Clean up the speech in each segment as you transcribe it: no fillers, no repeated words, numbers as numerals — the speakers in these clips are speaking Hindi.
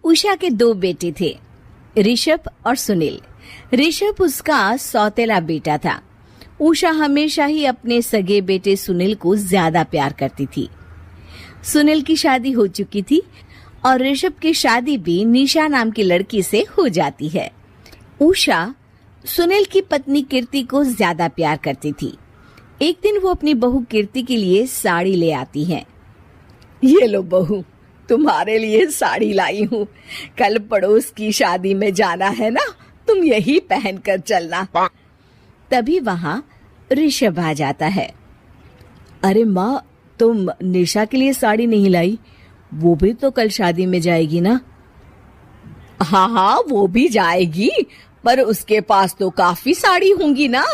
उषा के 2 बेटे थे, ऋषभ और सुनील। ऋषभ उसका सौतेला बेटा था। उषा हमेशा ही अपने सगे बेटे सुनील को ज्यादा प्यार करती थी। सुनील की शादी हो चुकी थी और ऋषभ की शादी भी निशा नाम की लड़की से हो जाती है। उषा सुनील की पत्नी कीर्ति को ज्यादा प्यार करती थी। एक दिन वो अपनी बहू कीर्ति के लिए साड़ी ले आती है। ये लो बहू, तुम्हारे लिए साड़ी लाई हूँ। कल पड़ोस की शादी में जाना है ना, तुम यही पहन कर चलना। तभी वहाँ ऋषभ आ जाता है। अरे माँ, तुम निशा के लिए साड़ी नहीं लाई? वो भी तो कल शादी में जाएगी ना? हाँ, वो भी जाएगी, पर उसके पास तो काफी साड़ी होंगी ना।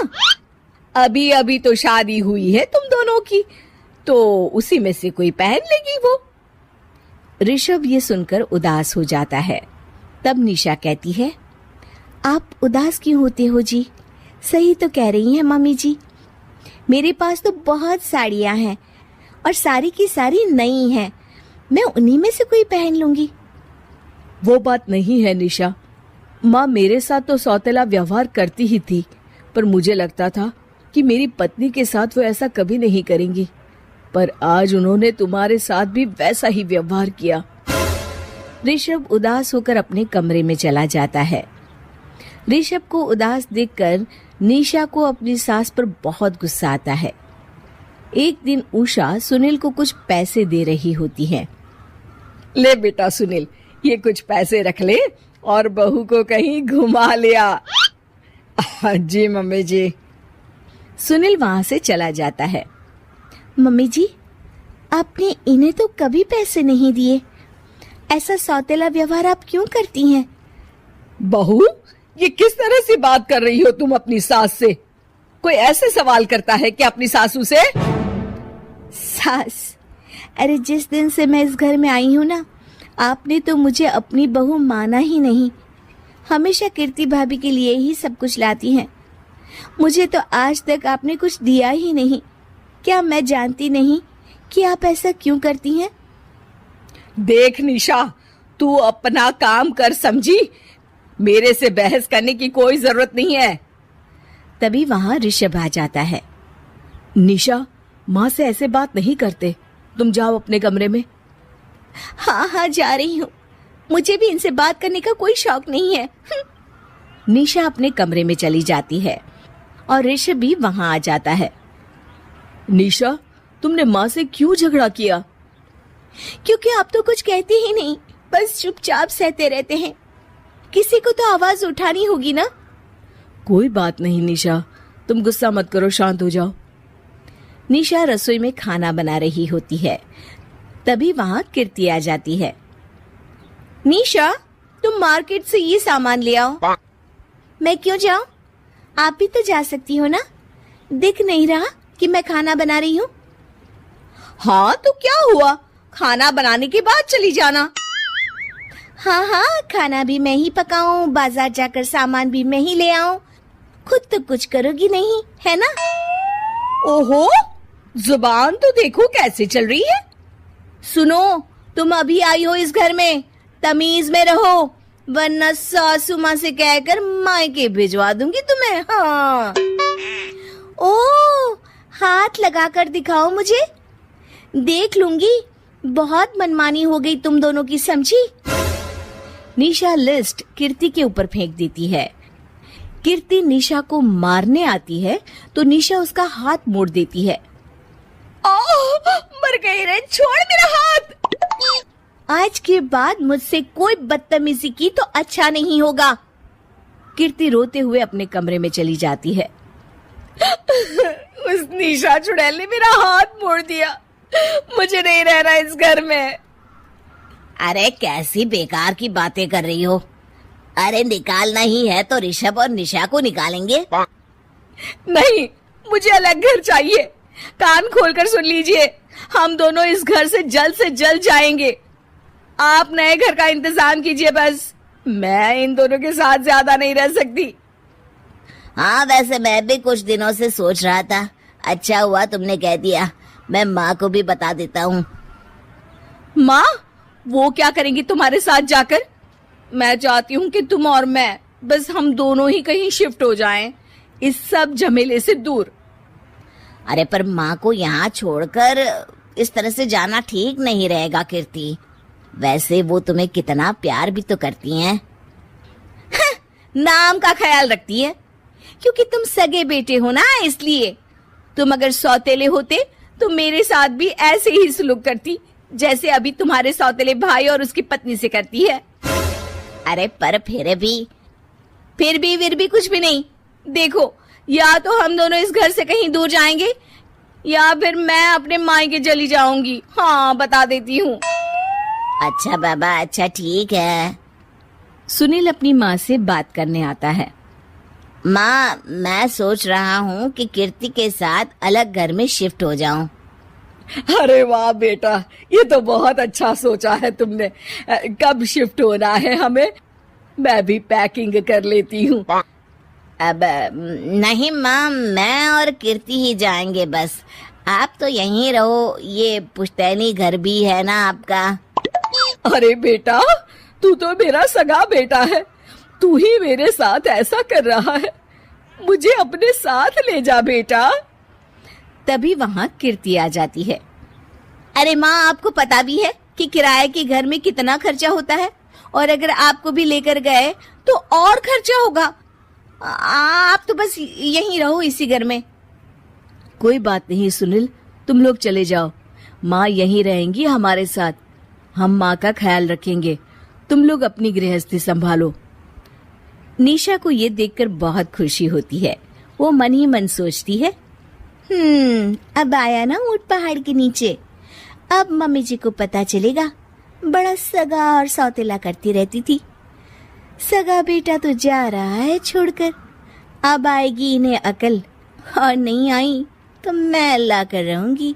अभी अभी तो शादी हुई है तुम दोनों की, तो उसी में से कोई पहन लेगी वो। ऋषभ ये सुनकर उदास हो जाता है। तब निशा कहती है, आप उदास क्यों होते हो जी? सही तो कह रही हैं मम्मी जी। मेरे पास तो बहुत साड़ियां हैं और सारी की सारी नई हैं। मैं उन्हीं में से कोई पहन लूंगी। वो बात नहीं है निशा। माँ मेरे साथ तो सौतेला व्यवहार करती ही थी, पर मुझे लगता था कि मेरी पत्नी के साथ वो ऐसा कभी नहीं करेंगी, पर आज उन्होंने तुम्हारे साथ भी वैसा ही व्यवहार किया। ऋषभ उदास होकर अपने कमरे में चला जाता है। ऋषभ को उदास देखकर निशा को अपनी सास पर बहुत गुस्सा आता है। एक दिन उषा सुनील को कुछ पैसे दे रही होती है। ले बेटा सुनील, ये कुछ पैसे रख ले और बहू को कहीं घुमा लिया। जी मम्मी जी। सुनील वहां से चला जाता है। मम्मी जी, आपने इन्हें तो कभी पैसे नहीं दिए। ऐसा सौतेला व्यवहार आप क्यों करती हैं? बहू, ये किस तरह से बात कर रही हो तुम अपनी सास से? कोई ऐसे सवाल करता है क्या अपनी सासू से? सास, अरे जिस दिन से मैं इस घर में आई हूँ ना, आपने तो मुझे अपनी बहू माना ही नहीं। हमेशा कीर्ति भाभी के लिए ही सब कुछ लाती हैं। मुझे तो आज तक आपने कुछ दिया ही नहीं। क्या मैं जानती नहीं कि आप ऐसा क्यों करती हैं? देख निशा, तू अपना काम कर समझी। मेरे से बहस करने की कोई जरूरत नहीं है। तभी वहां ऋषभ आ जाता है। निशा, माँ से ऐसे बात नहीं करते। तुम जाओ अपने कमरे में। हाँ, जा रही हूँ। मुझे भी इनसे बात करने का कोई शौक नहीं है। निशा अपने कमरे में चली जाती है और ऋषभ भी वहां आ जाता है। निशा, तुमने माँ से क्यों झगड़ा किया? क्योंकि आप तो कुछ कहते ही नहीं, बस चुपचाप सहते रहते हैं। किसी को तो आवाज उठानी होगी ना। कोई बात नहीं निशा, तुम गुस्सा मत करो, शांत हो जाओ। निशा रसोई में खाना बना रही होती है। तभी वहां कीर्ति आ जाती है। निशा, तुम मार्केट से ये सामान ले आओ। मैं क्यों जाऊं? आप भी तो जा सकती हो ना। दिख नहीं रहा कि मैं खाना बना रही हूँ? हाँ तो क्या हुआ, खाना बनाने के बाद चली जाना। हाँ, खाना भी मैं ही पकाऊं, बाजार जाकर सामान भी मैं ही ले आऊं। खुद तो कुछ करोगी नहीं, है ना? ओहो, जुबान तो देखो कैसे चल रही है। सुनो, तुम अभी आई हो इस घर में, तमीज में रहो, वरना सासू माँ से कहकर मायके भिजवा दूंगी तुम्हें। हाँ। ओह, हाथ लगाकर दिखाओ मुझे, देख लूंगी। बहुत मनमानी हो गई तुम दोनों की, समझी? निशा लिस्ट कीर्ति के ऊपर फेंक देती है। कीर्ति निशा को मारने आती है तो निशा उसका हाथ मोड़ देती है। मर गई रे, छोड़ मेरा हाथ। आज के बाद मुझसे कोई बदतमीजी की तो अच्छा नहीं होगा। कीर्ति रोते हुए अपने कमरे में चली जाती है। उस निशा चुड़ैल ने मेरा हाथ मोड़ दिया। मुझे नहीं रहना इस घर में। अरे कैसी बेकार की बातें कर रही हो। अरे निकालना ही है तो ऋषभ और निशा को निकालेंगे। नहीं, मुझे अलग घर चाहिए। कान खोलकर सुन लीजिए, हम दोनों इस घर से जल्द जाएंगे। आप नए घर का इंतजाम कीजिए बस। मैं इन दोनों के साथ ज्यादा नहीं रह सकती। हाँ, वैसे मैं भी कुछ दिनों से सोच रहा था। अच्छा हुआ तुमने कह दिया, मैं माँ को भी बता देता हूँ। माँ? वो क्या करेंगी तुम्हारे साथ जाकर? मैं चाहती हूँ कि तुम और मैं बस हम दोनों ही कहीं शिफ्ट हो जाएं, इस सब झमेले से दूर। अरे पर माँ को यहाँ छोड़कर इस तरह से जाना ठीक नहीं रहेगा कीर्ति। वैसे वो तुम्हें कितना प्यार भी तो करती हैं। नाम का ख्याल रखती है, क्योंकि तुम सगे बेटे हो ना, इसलिए। तुम अगर सौतेले होते तो मेरे साथ भी ऐसे ही सलूक करती जैसे अभी तुम्हारे सौतेले भाई और उसकी पत्नी से करती है। अरे पर फिर भी कुछ भी नहीं। देखो, या तो हम दोनों इस घर से कहीं दूर जाएंगे या फिर मैं अपने मायके चली जाऊंगी। हाँ, बता देती हूँ। अच्छा बाबा, अच्छा ठीक है। सुनील अपनी माँ से बात करने आता है। माँ, मैं सोच रहा हूँ कि कीर्ति के साथ अलग घर में शिफ्ट हो जाऊं। अरे वाह बेटा, ये तो बहुत अच्छा सोचा है तुमने। कब शिफ्ट होना है हमें? मैं भी पैकिंग कर लेती हूँ। अब नहीं माँ, मैं और कीर्ति ही जाएंगे बस। आप तो यहीं रहो, ये पुश्तैनी घर भी है ना आपका। अरे बेटा, तू तो मेरा सगा बेटा है, तू ही मेरे साथ ऐसा कर रहा है। मुझे अपने साथ ले जा बेटा। तभी वहाँ कीर्ति आ जाती है। अरे माँ, आपको पता भी है कि किराए के घर में कितना खर्चा होता है, और अगर आपको भी लेकर गए तो और खर्चा होगा। आप तो बस यहीं रहो इसी घर में। कोई बात नहीं सुनील, तुम लोग चले जाओ, माँ यहीं रहेंगी हमारे साथ। हम माँ का ख्याल रखेंगे, तुम लोग अपनी गृहस्थी संभालो। निशा को ये देखकर बहुत खुशी होती है। वो मन ही मन सोचती है, अब आया ना ऊंट पहाड़ के नीचे। अब मम्मी जी को पता चलेगा, बड़ा सगा और सौतेला करती रहती थी। सगा बेटा तो जा रहा है छोड़कर, अब आएगी इन्हें अकल, और नहीं आई तो मैं ला कर रहूंगी।